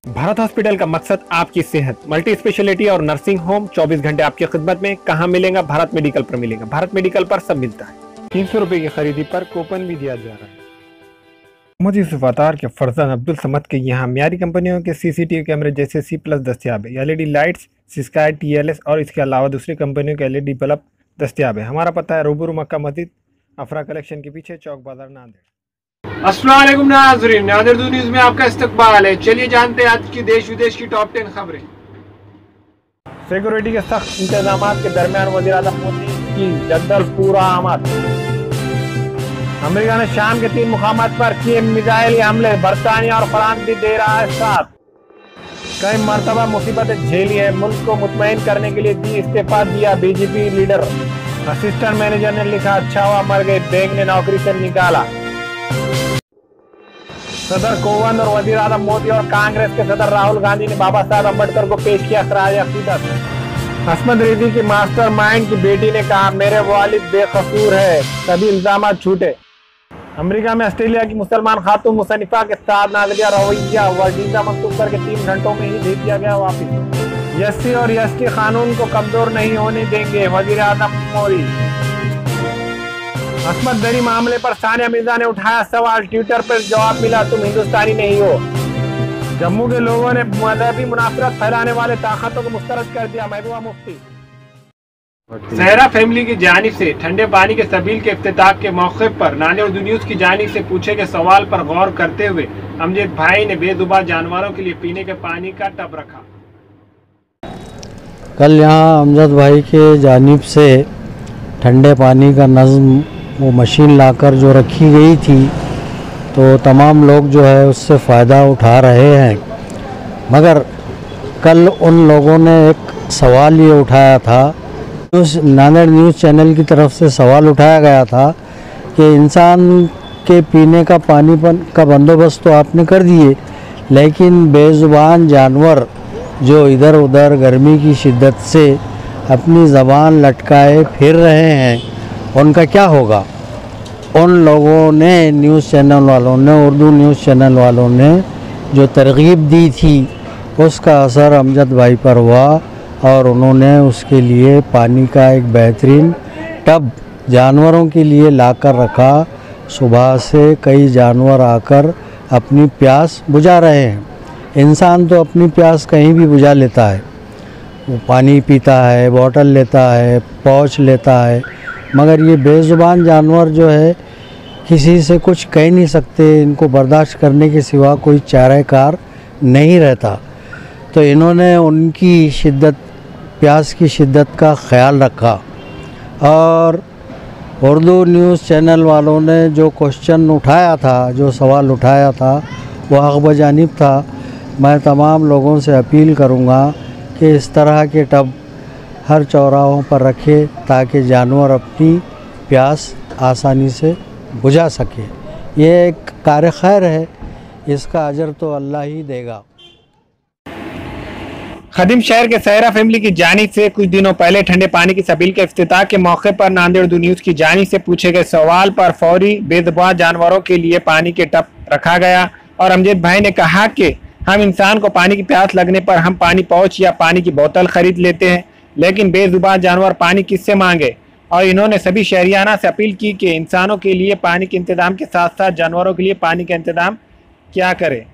Bharat hospital का मकसद आपकी सेहत, मल्टी स्पेशलिटी और नर्सिंग होम 24 घंटे आपकी खिदमत में। कहाँ मिलेगा? भारत मेडिकल पर मिलेगा। भारत मेडिकल पर सब मिलता है। 300 रुपए की खरीदी पर कूपन भी दिया जा रहा है। मोहम्मद यूसुफ अतार के फरजंद अब्दुल समद के यहाँ म्यारी कंपनियों के सीसीटीवी कैमरे जैसे C+ दस्तियाब है। LED लाइट्स, स्काई TLS और इसके अलावा दूसरी कंपनियों के LED बल्ब दस्तियाब है। हमारा पता है रूबरू मक्का मस्जिद, अफरा कलेक्शन के पीछे, चौक बाजार, नांदेड़। अस्सलाम वालेकुम नाज़रीन, नांदेड़ न्यूज़ में आपका इस्तकबाल है। चलिए जानते हैं आज की देश विदेश की टॉप 10 खबरें। सिक्योरिटी के सख्त इंतजाम के दरमियान वज़ीर आज़म मोदी की जद्दल पूरा आमद। अमेरिका ने शाम के 3 मुकामात पर किए मिसाइली हमले। बरतानिया और फ्रांस भी दे रहा है साथ। कई मरतबा मुसीबतें झेली है। मुल्क को मुतमईन करने के लिए दी इस्तीफा दिया BJP लीडर। असिस्टेंट मैनेजर ने लिखा, अच्छा हुआ मर गए, बैंक ने नौकरी से निकाला। सदर कोविंद और वजीर आजम मोदी और कांग्रेस के सदर राहुल गांधी ने बाबा साहब अम्बेडकर को पेश किया खराज अकीदत। असमत रिजी की मास्टरमाइंड की बेटी ने कहा, मेरे वालिद बेकसूर है, सभी इल्जाम छूटे। अमेरिका में ऑस्ट्रेलिया की मुसलमान खातून मुसन्निफा के साथ नाज़िया रवैया वीजा मंसूख करके 3 घंटों में ही भेज दिया गया वापिस। SC और ST कानून को कमजोर नहीं होने देंगे, वजीर आजम मोदी। असमत दरी मामले पर सानिया मिर्जा ने उठाया सवाल। ट्विटर पर जवाब मिला, तुम हिंदुस्तानी नहीं हो। जम्मू के लोगों ने मजहबी मुनाफरत फैलाने वाले ताकतों को मुस्तरद कर दिया, महबूबा मुफ्ती। सहरा फैमिली की जानिब से ठंडे पानी के सबील के इफ्तिताह के मौके पर नांदेड़ न्यूज़ की जानिब से पूछे गए सवाल पर गौर करते हुए अमजद भाई ने बेजुबान जानवरों के लिए पीने के पानी का टब रखा। कल यहाँ अमजद भाई के जानिब से ठंडे पानी का नज़्म वो मशीन लाकर जो रखी गई थी, तो तमाम लोग जो है उससे फ़ायदा उठा रहे हैं। मगर कल उन लोगों ने एक सवाल ये उठाया था, नांदेड़ न्यूज़ चैनल की तरफ से सवाल उठाया गया था कि इंसान के पीने का पानी का बंदोबस्त तो आपने कर दिए, लेकिन बेज़ुबान जानवर जो इधर उधर गर्मी की शिद्दत से अपनी ज़बान लटकाए फिर रहे हैं, उनका क्या होगा? उन लोगों ने, न्यूज़ चैनल वालों ने, उर्दू न्यूज़ चैनल वालों ने जो तरगीब दी थी, उसका असर अमजद भाई पर हुआ और उन्होंने उसके लिए पानी का एक बेहतरीन टब जानवरों के लिए लाकर रखा। सुबह से कई जानवर आकर अपनी प्यास बुझा रहे हैं। इंसान तो अपनी प्यास कहीं भी बुझा लेता है, वो पानी पीता है, बोतल लेता है, पौच लेता है, मगर ये बेज़ुबान जानवर जो है किसी से कुछ कह नहीं सकते, इनको बर्दाश्त करने के सिवा कोई चाराकार नहीं रहता। तो इन्होंने उनकी शिद्दत, प्यास की शिद्दत का ख्याल रखा और उर्दू न्यूज़ चैनल वालों ने जो क्वेश्चन उठाया था, जो सवाल उठाया था, वो हक़ बजानिब था। मैं तमाम लोगों से अपील करूँगा कि इस तरह के टब हर चौराहों पर रखे ताकि जानवर अपनी प्यास आसानी से बुझा सके। ये एक कार खैर है, इसका अजर तो अल्लाह ही देगा। खदीम शहर के सहरा फैमिली की जानिब से कुछ दिनों पहले ठंडे पानी की सबील के इफ्तिताह के मौके पर नांदेड़ न्यूज़ की जानिब से पूछे गए सवाल पर फौरी बेजुबान जानवरों के लिए पानी के टब रखा गया और अमजद भाई ने कहा कि हम इंसान को पानी की प्यास लगने पर हम पानी पाउच या पानी की बोतल खरीद लेते हैं, लेकिन बेजुबान जानवर पानी किससे मांगे। और इन्होंने सभी शहरियाना से अपील की कि इंसानों के लिए पानी के इंतजाम के साथ साथ जानवरों के लिए पानी का इंतजाम क्या करें।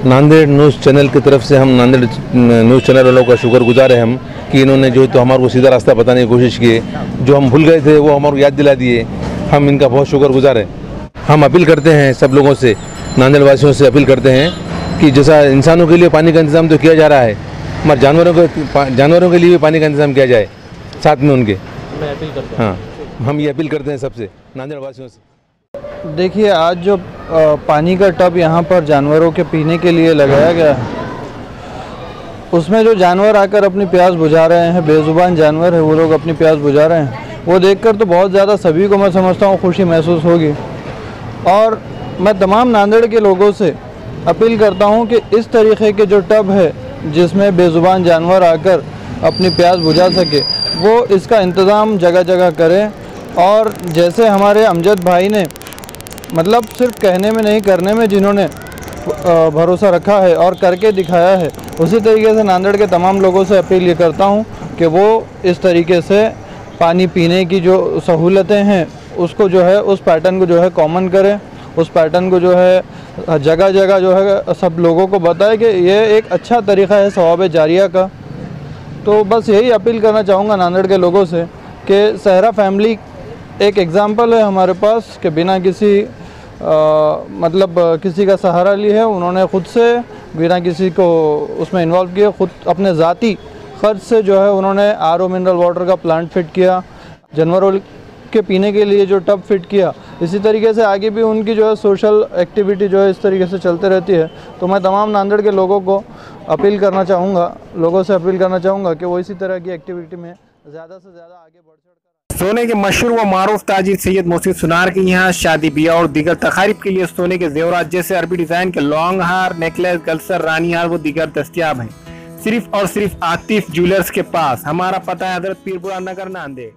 नांदेड़ न्यूज़ चैनल की तरफ से हम नांदेड़ न्यूज़ चैनल वालों का शुक्रगुजार है हम कि इन्होंने जो तो हमारे को सीधा रास्ता बताने की कोशिश की, जो हम भूल गए थे वो हमारे को याद दिला दिए। हम इनका बहुत शुक्रगुजार है। हम अपील करते हैं सब लोगों से, नांदेड़ वासियों से अपील करते हैं कि जैसा इंसानों के लिए पानी का इंतज़ाम तो किया जा रहा है, मगर जानवरों के लिए भी पानी का इंतज़ाम किया जाए साथ में उनके। हाँ, हम ये अपील करते हैं सबसे, नांदेड़ वासियों से। देखिए, आज जो पानी का टब यहाँ पर जानवरों के पीने के लिए लगाया गया है, उसमें जो जानवर आकर अपनी प्यास बुझा रहे हैं, बेजुबान जानवर है, वो लोग अपनी प्यास बुझा रहे हैं, वो देखकर तो बहुत ज़्यादा सभी को मैं समझता हूँ खुशी महसूस होगी। और मैं तमाम नांदेड़ के लोगों से अपील करता हूँ कि इस तरीके के जो टब है जिसमें बेजुबान जानवर आकर अपनी प्यास बुझा सके, वो इसका इंतज़ाम जगह जगह करें। और जैसे हमारे अमजद भाई ने मतलब सिर्फ कहने में नहीं करने में जिन्होंने भरोसा रखा है और करके दिखाया है, उसी तरीके से नांदेड़ के तमाम लोगों से अपील ये करता हूँ कि वो इस तरीके से पानी पीने की जो सहूलतें हैं उसको जो है, उस पैटर्न को जो है कॉमन करें, उस पैटर्न को जो है जगह जगह जो है सब लोगों को बताएं कि ये एक अच्छा तरीक़ा है सवाब जारिया का। तो बस यही अपील करना चाहूँगा नांदेड़ के लोगों से कि सहरा फैमिली एक एग्ज़ाम्पल है हमारे पास कि बिना किसी मतलब किसी का सहारा लिए है, उन्होंने ख़ुद से बिना किसी को उसमें इन्वॉल्व किए, ख़ुद अपने ज़ाती ख़र्च से जो है उन्होंने आरओ मिनरल वाटर का प्लांट फिट किया, जानवरों के पीने के लिए जो टब फिट किया। इसी तरीके से आगे भी उनकी जो है सोशल एक्टिविटी जो है इस तरीके से चलते रहती है। तो मैं तमाम नांदेड़ के लोगों को अपील करना चाहूँगा, लोगों से अपील करना चाहूँगा कि वो इसी तरह की एक्टिविटी में ज़्यादा से ज़्यादा आगे बढ़ चढ़। सोने के मशहूर व मारूफ ताजिर सैयद मोहसिन सुनार के यहाँ शादी ब्याह और दीगर तकारीब के लिए सोने के जेवरात जैसे अरबी डिजाइन के लॉन्ग हार, नेकलेस, गलसर, रानी हार व दीगर दस्तियाब हैं। सिर्फ और सिर्फ आतिफ ज्वेलर्स के पास। हमारा पता है हजरत पीरपुरा नगर, नांदेड़।